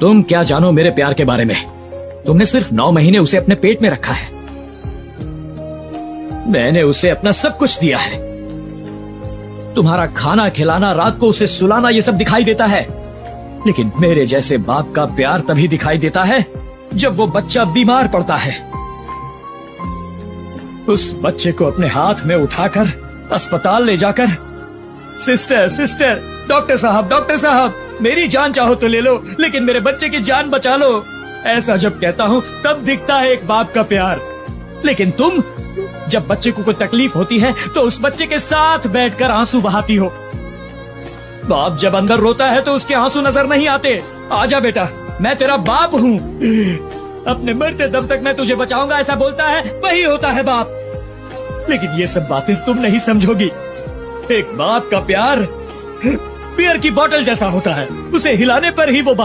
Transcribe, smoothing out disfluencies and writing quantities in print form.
तुम क्या जानो मेरे प्यार के बारे में? तुमने सिर्फ 9 महीने उसे अपने पेट में रखा है। मैंने उसे अपना सब कुछ दिया है। तुम्हारा खाना खिलाना, रात को उसे सुलाना, ये सब दिखाई देता है। लेकिन मेरे जैसे बाप का प्यार तभी दिखाई देता है जब वो बच्चा बीमार पड़ता है। उस बच्चे को अपने हाथ में उठाकर अस्पताल ले जाकर, सिस्टर सिस्टर, डॉक्टर साहब, मेरी जान चाहो तो ले लो, लेकिन मेरे बच्चे की जान बचा लो, ऐसा जब कहता हूँ तब दिखता है एक बाप का प्यार। लेकिन तुम जब बच्चे को कोई तकलीफ होती है तो उस बच्चे के साथ बैठकर आंसू बहाती हो। बाप जब अंदर रोता है तो उसके आंसू नजर नहीं आते। आजा बेटा, मैं तेरा बाप हूँ, अपने मरते दम तक मैं तुझे बचाऊंगा, ऐसा बोलता है, वही होता है बाप। लेकिन ये सब बातें तुम नहीं समझोगी। एक बाप का प्यार बियर की बोतल जैसा होता है, उसे हिलाने पर ही वो